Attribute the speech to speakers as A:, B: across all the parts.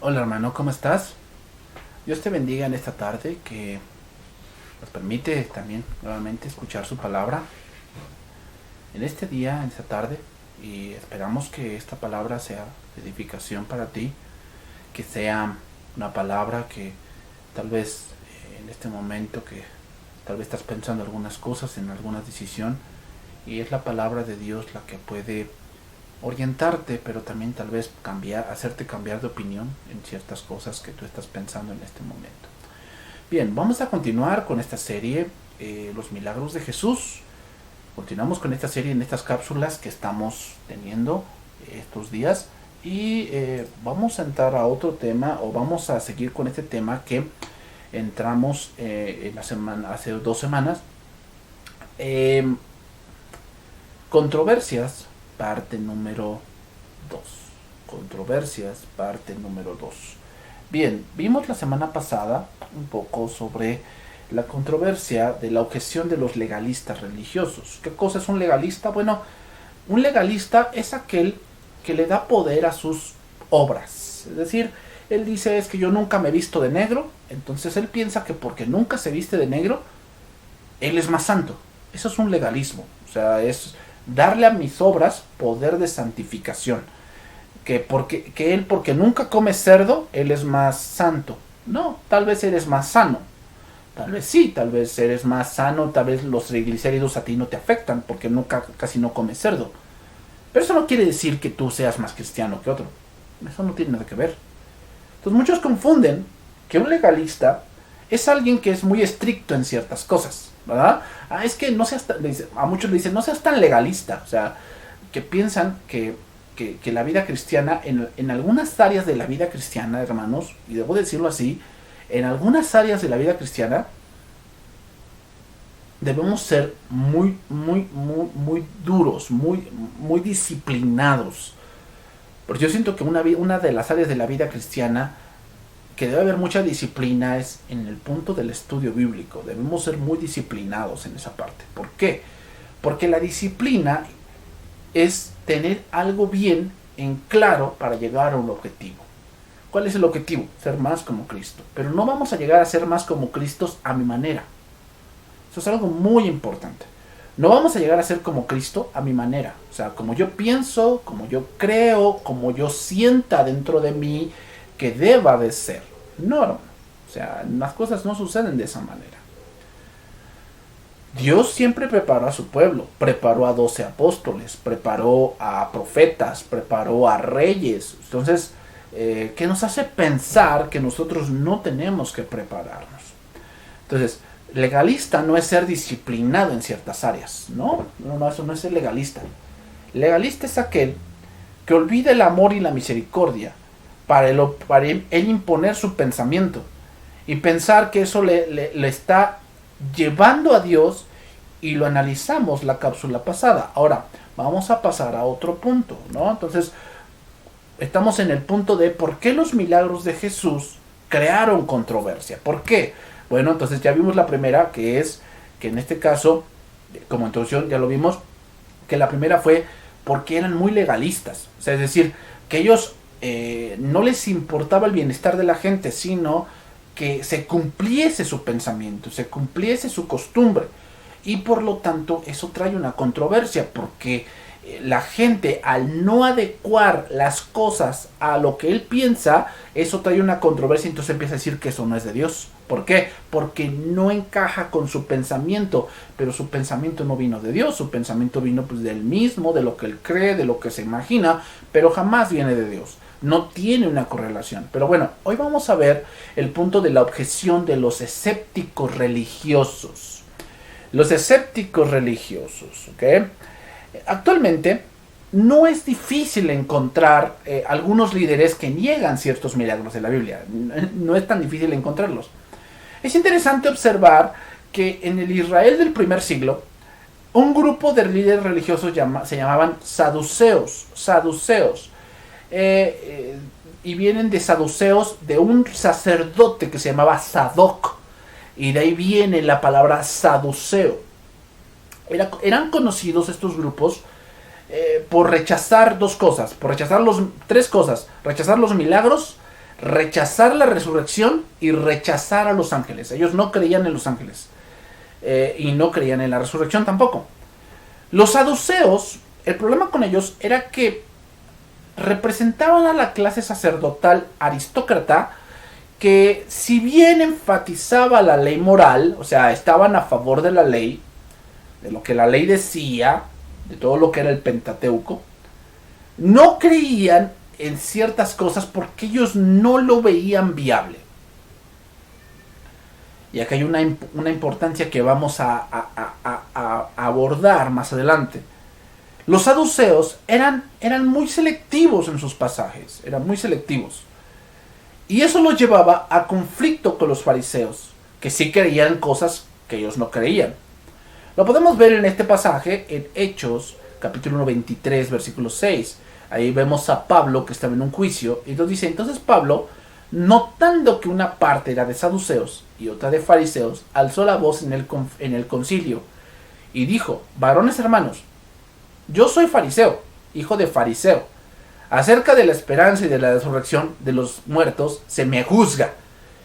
A: Hola hermano, ¿cómo estás? Dios te bendiga en esta tarde que nos permite también nuevamente escuchar su palabra en este día, en esta tarde, y esperamos que esta palabra sea de edificación para ti, que sea una palabra que tal vez en este momento que tal vez estás pensando algunas cosas, en alguna decisión, y es la palabra de Dios la que puede orientarte, pero también tal vez hacerte cambiar de opinión en ciertas cosas que tú estás pensando en este momento. Bien, vamos a continuar con esta serie, Los Milagros de Jesús. Continuamos con esta serie en estas cápsulas que estamos teniendo estos días y vamos a entrar a otro tema o vamos a seguir con este tema que entramos en la semana, hace 2 semanas. Eh, Controversias, parte número 2. Controversias, parte número 2. Bien, vimos la semana pasada un poco sobre la controversia de la objeción de los legalistas religiosos. ¿Qué cosa es un legalista? Bueno, un legalista es aquel que le da poder a sus obras. Es decir, él dice es que yo nunca me he visto de negro, entonces él piensa que porque nunca se viste de negro, él es más santo. Eso es un legalismo. O sea, es darle a mis obras poder de santificación. Que él, porque nunca come cerdo, él es más santo. No, tal vez eres más sano. Tal vez sí, tal vez eres más sano, tal vez los triglicéridos a ti no te afectan porque nunca, casi no comes cerdo. Pero eso no quiere decir que tú seas más cristiano que otro. Eso no tiene nada que ver. Entonces muchos confunden que un legalista es alguien que es muy estricto en ciertas cosas, ¿verdad? Es que no seas a muchos le dicen, no seas tan legalista. O sea, que piensan que la vida cristiana, en algunas áreas de la vida cristiana, hermanos, y debo decirlo así, en algunas áreas de la vida cristiana debemos ser muy duros, muy disciplinados. Porque yo siento que una de las áreas de la vida cristiana que debe haber mucha disciplina es en el punto del estudio bíblico. Debemos ser muy disciplinados en esa parte. ¿Por qué? Porque la disciplina es tener algo bien en claro para llegar a un objetivo. ¿Cuál es el objetivo? Ser más como Cristo. Pero no vamos a llegar a ser más como Cristo a mi manera. Eso es algo muy importante. No vamos a llegar a ser como Cristo a mi manera. O sea, como yo pienso, como yo creo, como yo sienta dentro de mí que deba de ser. No, no. O sea, las cosas no suceden de esa manera. Dios siempre preparó a su pueblo, preparó a 12 apóstoles, preparó a profetas, preparó a reyes. Entonces, ¿qué nos hace pensar que nosotros no tenemos que prepararnos? Entonces, legalista no es ser disciplinado en ciertas áreas, ¿no? No, eso no es ser legalista. Legalista es aquel que olvida el amor y la misericordia para él imponer su pensamiento y pensar que eso le está llevando a Dios, y lo analizamos la cápsula pasada. Ahora, vamos a pasar a otro punto, ¿no? Entonces, estamos en el punto de por qué los milagros de Jesús crearon controversia. ¿Por qué? Bueno, entonces ya vimos la primera, que es que en este caso, como introducción ya lo vimos, que la primera fue porque eran muy legalistas. O sea, es decir, que ellos no les importaba el bienestar de la gente, sino que se cumpliese su pensamiento, se cumpliese su costumbre. Y por lo tanto eso trae una controversia, porque la gente, al no adecuar las cosas a lo que él piensa, eso trae una controversia. Entonces empieza a decir que eso no es de Dios. ¿Por qué? Porque no encaja con su pensamiento. Pero su pensamiento no vino de Dios, su pensamiento vino pues del mismo, de lo que él cree, de lo que se imagina, pero jamás viene de Dios. No tiene una correlación. Pero bueno, hoy vamos a ver el punto de la objeción de los escépticos religiosos. Los escépticos religiosos, ¿ok? Actualmente no es difícil encontrar algunos líderes que niegan ciertos milagros de la Biblia. No es tan difícil encontrarlos. Es interesante observar que en el Israel del primer siglo, un grupo de líderes religiosos se llamaban saduceos. Y vienen de saduceos, de un sacerdote que se llamaba Sadoc. Y de ahí viene la palabra saduceo. Eran conocidos estos grupos por rechazar dos cosas, por rechazar tres cosas: rechazar los milagros, rechazar la resurrección y rechazar a los ángeles. Ellos no creían en los ángeles y no creían en la resurrección tampoco. Los saduceos, el problema con ellos era que representaban a la clase sacerdotal aristócrata que, si bien enfatizaba la ley moral, o sea, estaban a favor de la ley, de lo que la ley decía, de todo lo que era el Pentateuco, no creían en ciertas cosas porque ellos no lo veían viable. Y acá hay una importancia que vamos a abordar más adelante. Los saduceos eran muy selectivos en sus pasajes, eran muy selectivos. Y eso los llevaba a conflicto con los fariseos, que sí creían cosas que ellos no creían. Lo podemos ver en este pasaje, en Hechos, capítulo 23, versículo 6. Ahí vemos a Pablo que estaba en un juicio. Y entonces dice, entonces Pablo, notando que una parte era de saduceos y otra de fariseos, alzó la voz en el concilio y dijo, varones hermanos, yo soy fariseo, hijo de fariseo. Acerca de la esperanza y de la resurrección de los muertos se me juzga.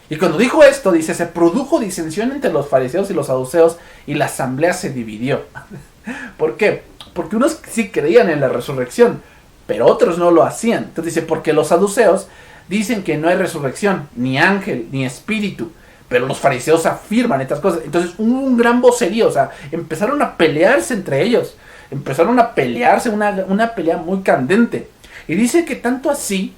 A: Y cuando dijo esto, dice, se produjo disensión entre los fariseos y los saduceos y la asamblea se dividió. ¿Por qué? Porque unos sí creían en la resurrección, pero otros no lo hacían. Entonces dice, porque los saduceos dicen que no hay resurrección, ni ángel, ni espíritu, pero los fariseos afirman estas cosas. Entonces hubo un gran vocerío, o sea, empezaron a pelearse entre ellos. Empezaron a pelearse, una pelea muy candente. Y dice que tanto así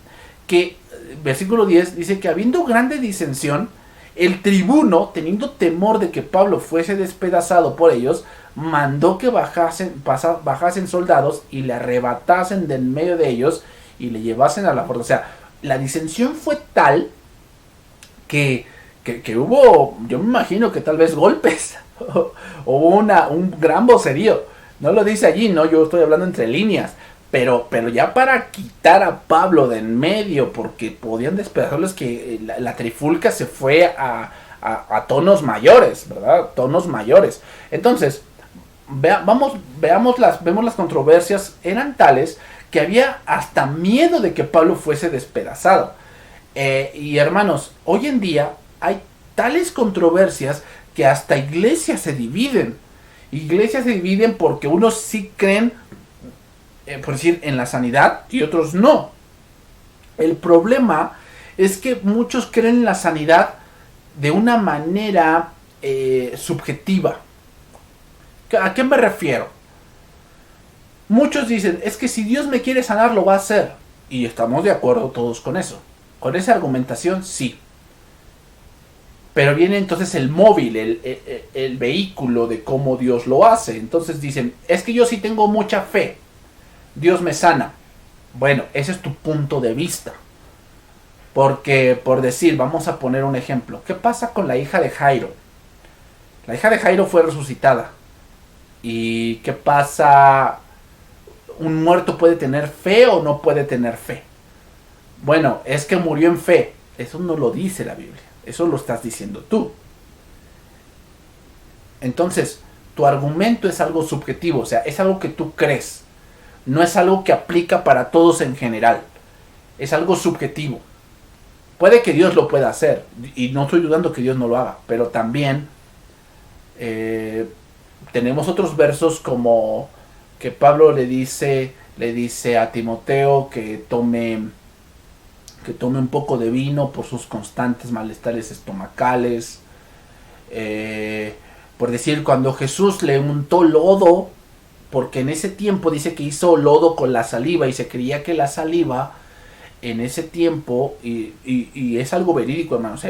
A: que, versículo 10, dice que habiendo grande disensión, el tribuno, teniendo temor de que Pablo fuese despedazado por ellos, mandó que bajasen soldados y le arrebatasen del medio de ellos y le llevasen a la fuerza. O sea, la disensión fue tal que hubo, yo me imagino que tal vez golpes, hubo un gran vocerío. No lo dice allí, no, yo estoy hablando entre líneas. Pero ya para quitar a Pablo de en medio, porque podían despedazarlos, que la trifulca se fue a tonos mayores, ¿verdad? Tonos mayores. Entonces, vemos las controversias, eran tales que había hasta miedo de que Pablo fuese despedazado. Y hermanos, hoy en día hay tales controversias que hasta iglesias se dividen. Iglesias se dividen porque unos sí creen, por decir, en la sanidad y otros no. El problema es que muchos creen en la sanidad de una manera subjetiva. ¿A qué me refiero? Muchos dicen, es que si Dios me quiere sanar, lo va a hacer. Y estamos de acuerdo todos con eso. Con esa argumentación, sí. Pero viene entonces el móvil, el vehículo de cómo Dios lo hace. Entonces dicen, es que yo sí tengo mucha fe, Dios me sana. Bueno, ese es tu punto de vista. Porque, por decir, vamos a poner un ejemplo. ¿Qué pasa con la hija de Jairo? La hija de Jairo fue resucitada. ¿Y qué pasa? ¿Un muerto puede tener fe o no puede tener fe? Bueno, es que murió en fe. Eso no lo dice la Biblia. Eso lo estás diciendo tú. Entonces, tu argumento es algo subjetivo. O sea, es algo que tú crees. No es algo que aplica para todos en general. Es algo subjetivo. Puede que Dios lo pueda hacer. Y no estoy dudando que Dios no lo haga. Pero también tenemos otros versos como que Pablo le dice a Timoteo que tome un poco de vino por sus constantes malestares estomacales. Por decir, cuando Jesús le untó lodo, porque en ese tiempo dice que hizo lodo con la saliva y se creía que la saliva en ese tiempo, y es algo verídico, hermanos,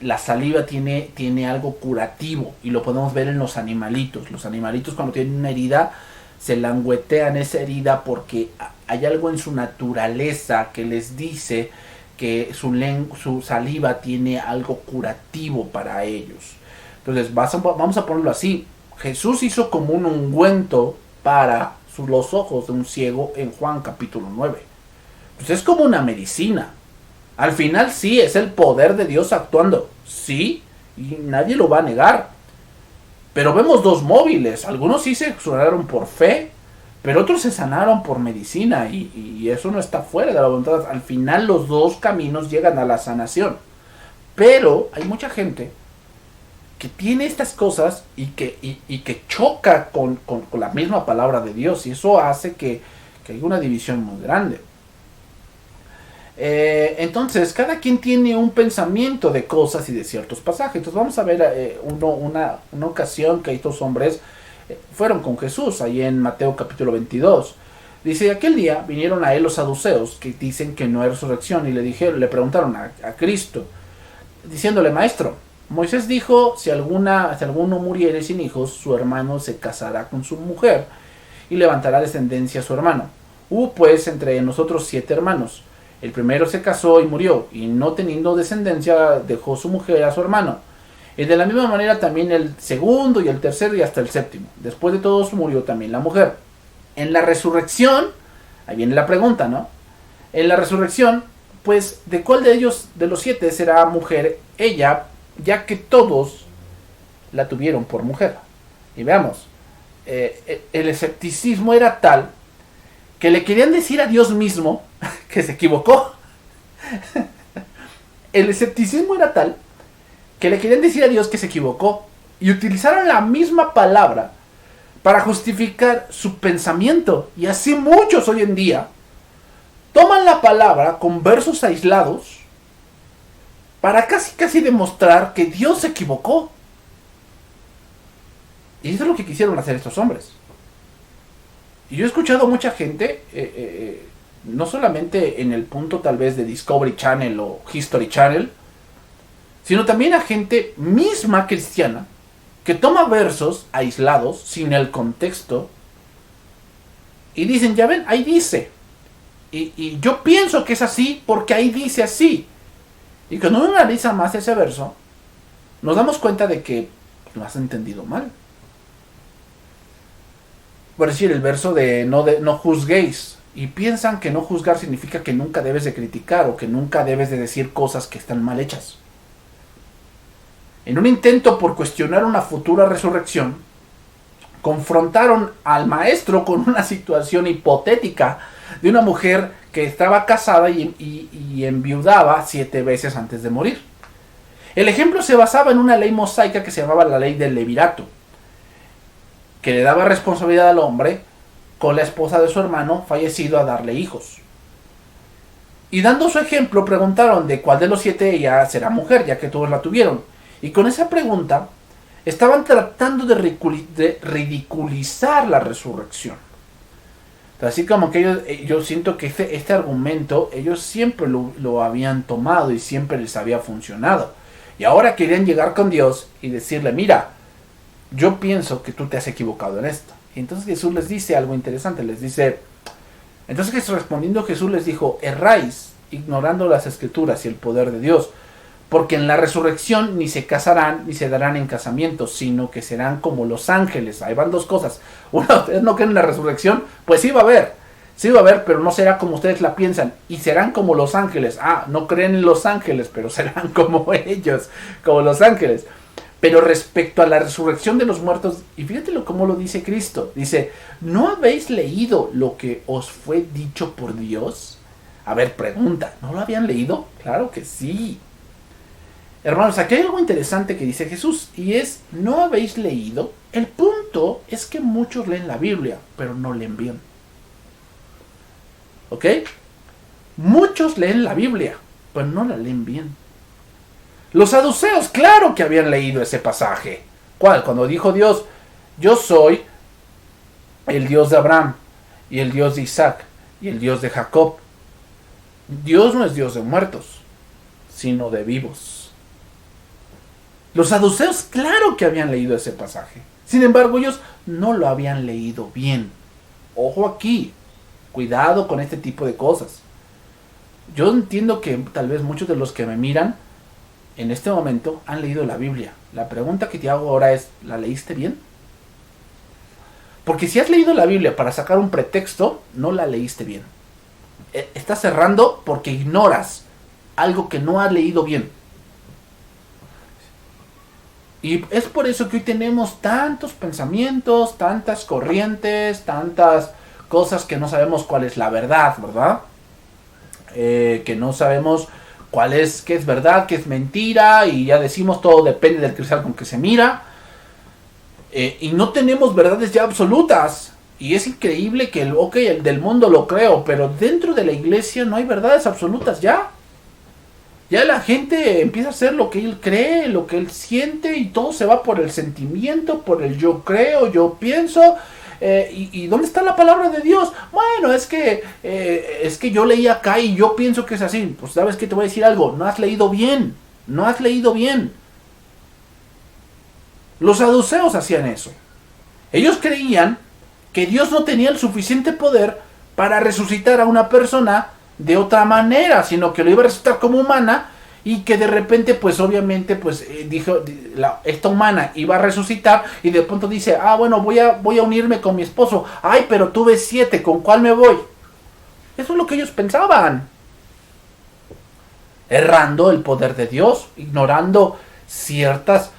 A: la saliva tiene algo curativo y lo podemos ver en los animalitos. Los animalitos, cuando tienen una herida, se languetean esa herida porque hay algo en su naturaleza que les dice que su saliva tiene algo curativo para ellos. Entonces vamos a ponerlo así. Jesús hizo como un ungüento para los ojos de un ciego en Juan capítulo 9. Pues es como una medicina. Al final sí, es el poder de Dios actuando. Sí, y nadie lo va a negar. Pero vemos dos móviles. Algunos sí se exoneraron por fe, Pero otros se sanaron por medicina y eso no está fuera de la voluntad. Al final los dos caminos llegan a la sanación. Pero hay mucha gente que tiene estas cosas y que choca con la misma palabra de Dios. Y eso hace que haya una división muy grande. Entonces, cada quien tiene un pensamiento de cosas y de ciertos pasajes. Entonces vamos a ver una ocasión que estos hombres fueron con Jesús, ahí en Mateo capítulo 22. Dice, aquel día vinieron a él los saduceos, que dicen que no hay resurrección, y le preguntaron a Cristo, diciéndole, maestro, Moisés dijo, si alguno muriere sin hijos, su hermano se casará con su mujer, y levantará descendencia a su hermano. Hubo pues entre nosotros 7 hermanos. El primero se casó y murió, y no teniendo descendencia, dejó su mujer a su hermano. Y de la misma manera también el segundo y el tercero y hasta el séptimo. Después de todos murió también la mujer. En la resurrección, ahí viene la pregunta, ¿no? En la resurrección, pues, ¿de cuál de ellos, de los 7, será mujer ella, ya que todos la tuvieron por mujer? Y veamos, el escepticismo era tal que le querían decir a Dios mismo que se equivocó. El escepticismo era tal que le querían decir a Dios que se equivocó y utilizaron la misma palabra para justificar su pensamiento. Y así muchos hoy en día toman la palabra con versos aislados para casi demostrar que Dios se equivocó. Y eso es lo que quisieron hacer estos hombres. Y yo he escuchado a mucha gente, no solamente en el punto tal vez de Discovery Channel o History Channel, sino también a gente misma cristiana que toma versos aislados, sin el contexto, y dicen, ya ven, ahí dice. Y yo pienso que es así porque ahí dice así. Y cuando uno analiza más ese verso, nos damos cuenta de que lo has entendido mal. Por decir, el verso de no juzguéis. Y piensan que no juzgar significa que nunca debes de criticar o que nunca debes de decir cosas que están mal hechas. En un intento por cuestionar una futura resurrección, confrontaron al maestro con una situación hipotética de una mujer que estaba casada y enviudaba 7 veces antes de morir. El ejemplo se basaba en una ley mosaica que se llamaba la ley del levirato, que le daba responsabilidad al hombre con la esposa de su hermano fallecido a darle hijos. Y dando su ejemplo, preguntaron de cuál de los 7 ella será mujer, ya que todos la tuvieron. Y con esa pregunta estaban tratando de ridiculizar la resurrección. Así como que yo siento que este argumento ellos siempre lo habían tomado y siempre les había funcionado. Y ahora querían llegar con Dios y decirle, mira, yo pienso que tú te has equivocado en esto. Y entonces Jesús les dice algo interesante, les dice, entonces respondiendo Jesús les dijo, erráis ignorando las escrituras y el poder de Dios, porque en la resurrección ni se casarán ni se darán en casamiento, sino que serán como los ángeles. Ahí van 2 cosas. Una, ustedes no creen en la resurrección, pues sí va a haber, pero no será como ustedes la piensan, y serán como los ángeles. No creen en los ángeles, pero serán como ellos, como los ángeles. Pero respecto a la resurrección de los muertos, y fíjate cómo lo dice Cristo, dice, ¿no habéis leído lo que os fue dicho por Dios? A ver, pregunta, ¿no lo habían leído? Claro que sí. Hermanos, aquí hay algo interesante que dice Jesús, y es, ¿no habéis leído? El punto es que muchos leen la Biblia, pero no leen bien. ¿Ok? Muchos leen la Biblia, pero no la leen bien. Los saduceos, claro que habían leído ese pasaje. ¿Cuál? Cuando dijo Dios, yo soy el Dios de Abraham, y el Dios de Isaac, y el Dios de Jacob. Dios no es Dios de muertos, sino de vivos. Los saduceos, claro que habían leído ese pasaje. Sin embargo, ellos no lo habían leído bien. Ojo aquí, cuidado con este tipo de cosas. Yo entiendo que tal vez muchos de los que me miran en este momento han leído la Biblia. La pregunta que te hago ahora es, ¿la leíste bien? Porque si has leído la Biblia para sacar un pretexto, no la leíste bien. Estás cerrando porque ignoras algo que no has leído bien. Y es por eso que hoy tenemos tantos pensamientos, tantas corrientes, tantas cosas que no sabemos cuál es la verdad, ¿verdad? Que no sabemos qué es verdad, qué es mentira, y ya decimos todo depende del cristal con que se mira. Y no tenemos verdades ya absolutas. Y es increíble que el del mundo lo creo, pero dentro de la iglesia no hay verdades absolutas ya. Ya la gente empieza a hacer lo que él cree, lo que él siente, y todo se va por el sentimiento, por el yo creo, yo pienso. ¿Y dónde está la palabra de Dios? Bueno, es que yo leí acá y yo pienso que es así. Pues sabes que te voy a decir algo, no has leído bien, no has leído bien. Los saduceos hacían eso. Ellos creían que Dios no tenía el suficiente poder para resucitar a una persona de otra manera, sino que lo iba a resucitar como humana, y que de repente pues obviamente pues esta humana iba a resucitar, y de pronto dice, bueno, voy a unirme con mi esposo, ay, pero tuve 7, ¿con cuál me voy? Eso es lo que ellos pensaban, errando el poder de Dios, ignorando ciertas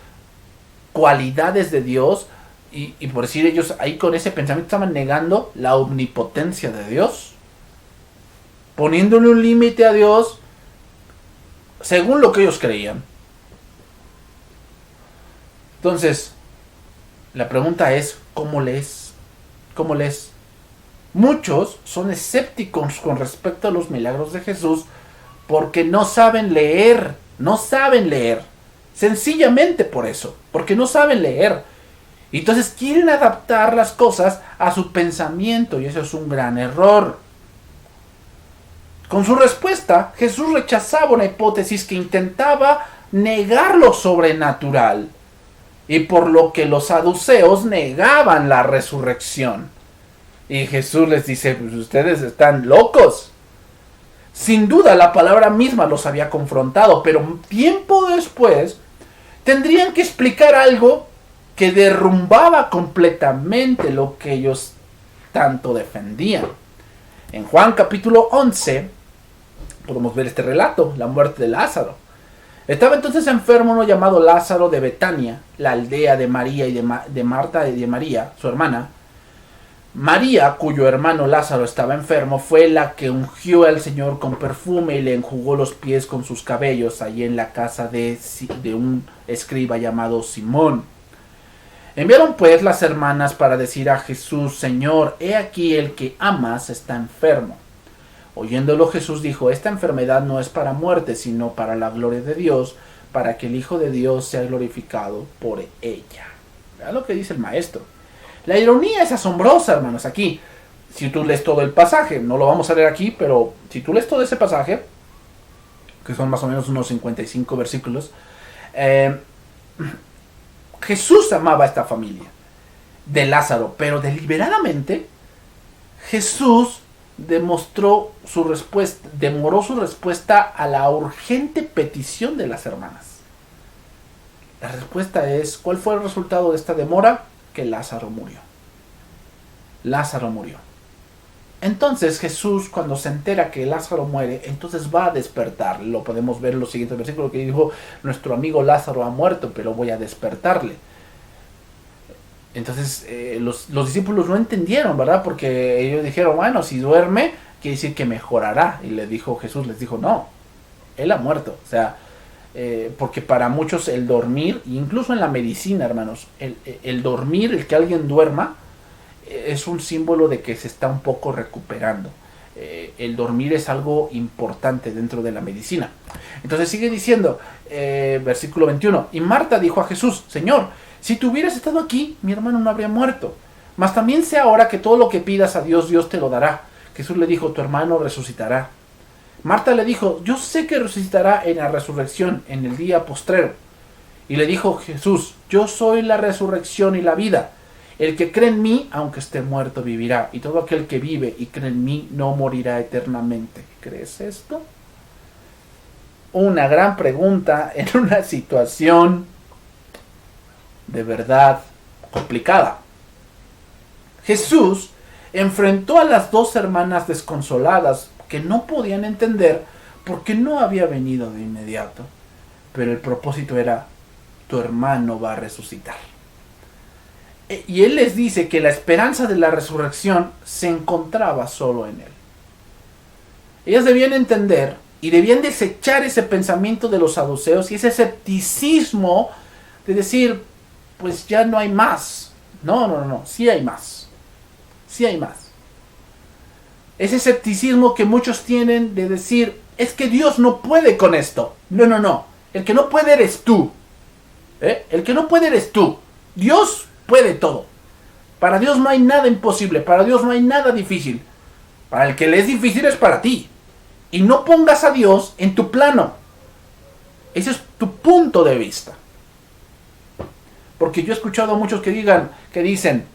A: cualidades de Dios, y por decir, ellos ahí con ese pensamiento estaban negando la omnipotencia de Dios, poniéndole un límite a Dios según lo que ellos creían. Entonces, la pregunta es, ¿cómo lees? ¿Cómo lees? Muchos son escépticos con respecto a los milagros de Jesús porque no saben leer, no saben leer. Sencillamente por eso, porque no saben leer. Entonces quieren adaptar las cosas a su pensamiento, y eso es un gran error. Con su respuesta, Jesús rechazaba una hipótesis que intentaba negar lo sobrenatural, y por lo que los saduceos negaban la resurrección. Y Jesús les dice, pues ustedes están locos. Sin duda la palabra misma los había confrontado, pero tiempo después tendrían que explicar algo que derrumbaba completamente lo que ellos tanto defendían. En Juan capítulo 11 podemos ver este relato, la muerte de Lázaro. Estaba entonces enfermo uno llamado Lázaro de Betania, la aldea de María y de Marta y de María, su hermana. María, cuyo hermano Lázaro estaba enfermo, fue la que ungió al Señor con perfume y le enjugó los pies con sus cabellos allí en la casa de un escriba llamado Simón. Enviaron pues las hermanas para decir a Jesús, Señor, he aquí el que amas está enfermo. Oyéndolo Jesús dijo, esta enfermedad no es para muerte, sino para la gloria de Dios, para que el Hijo de Dios sea glorificado por ella. Vean lo que dice el maestro. La ironía es asombrosa, hermanos, aquí. Si tú lees todo el pasaje, no lo vamos a leer aquí, pero si tú lees todo ese pasaje, que son más o menos unos 55 versículos, Jesús amaba a esta familia de Lázaro, pero deliberadamente Jesús demoró su respuesta a la urgente petición de las hermanas. La respuesta es, ¿cuál fue el resultado de esta demora? Que Lázaro murió. Lázaro murió. Entonces Jesús, cuando se entera que Lázaro muere, entonces va a despertar. Lo podemos ver en los siguientes versículos, que dijo, nuestro amigo Lázaro ha muerto, pero voy a despertarle. Entonces los discípulos no entendieron, ¿verdad? Porque ellos dijeron, bueno, si duerme, quiere decir que mejorará. Y Jesús les dijo, no, él ha muerto. O sea, porque para muchos el dormir, incluso en la medicina, hermanos, el dormir, el que alguien duerma, es un símbolo de que se está un poco recuperando. El dormir es algo importante dentro de la medicina. Entonces sigue diciendo, versículo 21, y Marta dijo a Jesús, Señor, si tú hubieras estado aquí, mi hermano no habría muerto. Mas también sé ahora que todo lo que pidas a Dios, Dios te lo dará. Jesús le dijo, tu hermano resucitará. Marta le dijo, yo sé que resucitará en la resurrección, en el día postrero. Y le dijo Jesús, yo soy la resurrección y la vida. El que cree en mí, aunque esté muerto, vivirá. Y todo aquel que vive y cree en mí, no morirá eternamente. ¿Crees esto? Una gran pregunta en una situación de verdad complicada. Jesús enfrentó a las dos hermanas desconsoladas que no podían entender por qué no había venido de inmediato. Pero el propósito era, tu hermano va a resucitar. Y él les dice que la esperanza de la resurrección se encontraba solo en él. Ellos debían entender y debían desechar ese pensamiento de los saduceos y ese escepticismo de decir, pues ya no hay más. No, sí hay más. Sí hay más. Ese escepticismo que muchos tienen de decir, es que Dios no puede con esto. No. El que no puede eres tú. El que no puede eres tú. Dios puede todo. Para Dios no hay nada imposible. Para Dios no hay nada difícil. Para el que le es difícil es para ti. Y no pongas a Dios en tu plano. Ese es tu punto de vista. Porque yo he escuchado a muchos que dicen,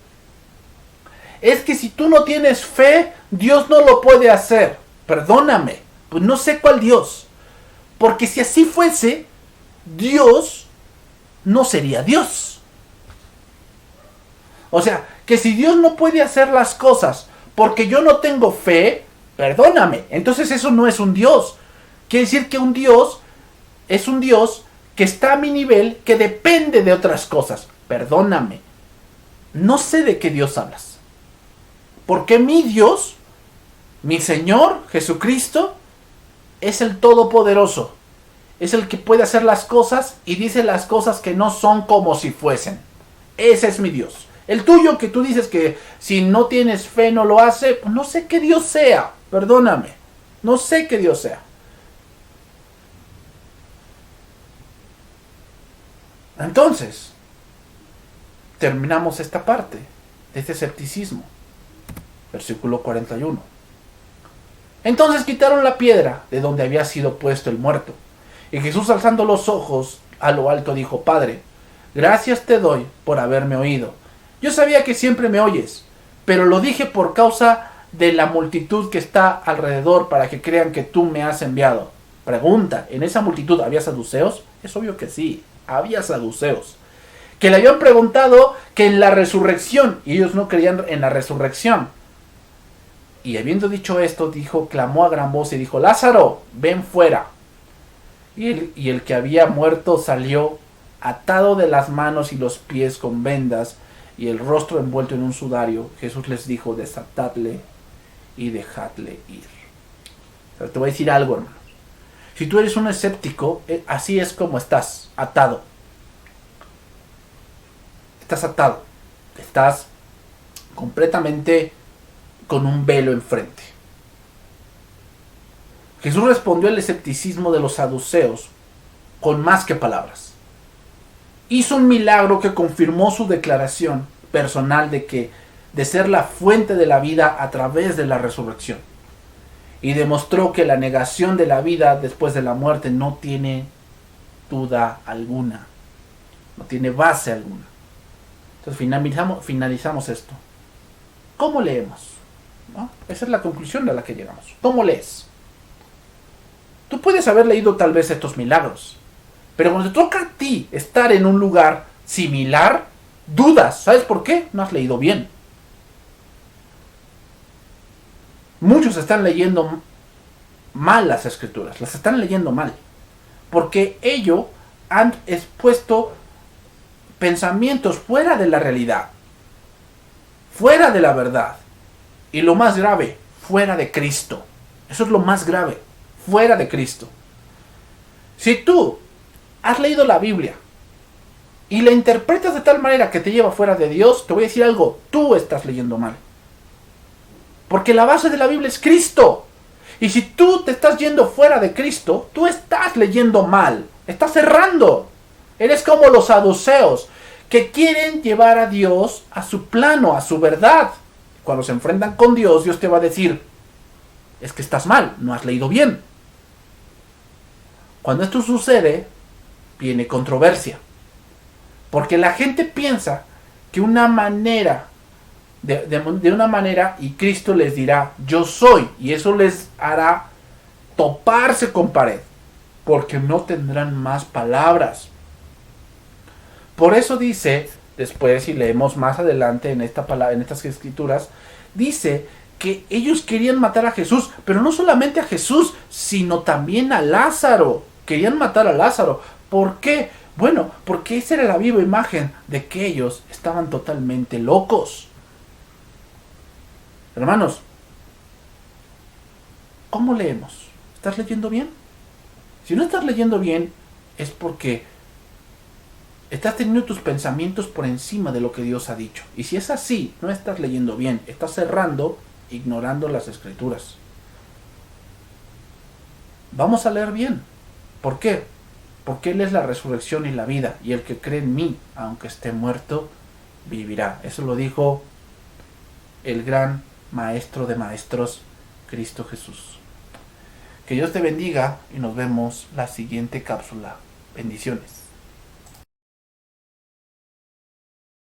A: es que si tú no tienes fe, Dios no lo puede hacer. Perdóname, pues no sé cuál Dios. Porque si así fuese, Dios no sería Dios. O sea, que si Dios no puede hacer las cosas porque yo no tengo fe, perdóname, entonces eso no es un Dios. Quiere decir que un Dios es un Dios que está a mi nivel, que depende de otras cosas. Perdóname, no sé de qué Dios hablas. Porque mi Dios, mi Señor Jesucristo, es el Todopoderoso. Es el que puede hacer las cosas y dice las cosas que no son como si fuesen. Ese es mi Dios. El tuyo, que tú dices que si no tienes fe no lo hace, pues no sé qué Dios sea. Perdóname. No sé qué Dios sea. Entonces, terminamos esta parte de este escepticismo. Versículo 41. Entonces quitaron la piedra de donde había sido puesto el muerto. Y Jesús, alzando los ojos a lo alto, dijo, Padre, gracias te doy por haberme oído. Yo sabía que siempre me oyes, pero lo dije por causa de la multitud que está alrededor, para que crean que tú me has enviado. Pregunta, ¿en esa multitud había saduceos? Es obvio que sí, había saduceos. Que le habían preguntado que en la resurrección, y ellos no creían en la resurrección. Y habiendo dicho esto, clamó a gran voz y dijo, Lázaro, ven fuera. Y el que había muerto salió, atado de las manos y los pies con vendas, y el rostro envuelto en un sudario. Jesús les dijo, desatadle y dejadle ir. Pero te voy a decir algo, hermano. Si tú eres un escéptico, así es como estás, atado. Estás atado. Estás completamente con un velo enfrente. Jesús respondió al escepticismo de los saduceos con más que palabras. Hizo un milagro que confirmó su declaración personal de ser la fuente de la vida a través de la resurrección. Y demostró que la negación de la vida después de la muerte no tiene duda alguna. No tiene base alguna. Entonces finalizamos esto. ¿Cómo leemos? ¿No? Esa es la conclusión a la que llegamos. ¿Cómo lees? Tú puedes haber leído tal vez estos milagros, pero cuando te toca a ti estar en un lugar similar, dudas. ¿Sabes por qué? No has leído bien. Muchos están leyendo mal las escrituras, las están leyendo mal, porque ellos han expuesto pensamientos fuera de la realidad, fuera de la verdad. Y lo más grave, fuera de Cristo. Eso es lo más grave, fuera de Cristo. Si tú has leído la Biblia y la interpretas de tal manera que te lleva fuera de Dios, te voy a decir algo, tú estás leyendo mal. Porque la base de la Biblia es Cristo. Y si tú te estás yendo fuera de Cristo, tú estás leyendo mal, estás errando. Eres como los saduceos, que quieren llevar a Dios a su plano, a su verdad. Cuando se enfrentan con Dios, Dios te va a decir, es que estás mal, no has leído bien. Cuando esto sucede, viene controversia. Porque la gente piensa que una manera, de una manera, y Cristo les dirá, yo soy, y eso les hará toparse con pared, porque no tendrán más palabras. Por eso dice, después, si leemos más adelante en estas escrituras, dice que ellos querían matar a Jesús, pero no solamente a Jesús, sino también a Lázaro. Querían matar a Lázaro. ¿Por qué? Bueno, porque esa era la viva imagen de que ellos estaban totalmente locos. Hermanos, ¿cómo leemos? ¿Estás leyendo bien? Si no estás leyendo bien, es porque estás teniendo tus pensamientos por encima de lo que Dios ha dicho. Y si es así, no estás leyendo bien, estás cerrando, ignorando las escrituras. Vamos a leer bien. ¿Por qué? Porque Él es la resurrección y la vida, y el que cree en mí, aunque esté muerto, vivirá. Eso lo dijo el gran Maestro de Maestros, Cristo Jesús. Que Dios te bendiga y nos vemos la siguiente cápsula. Bendiciones.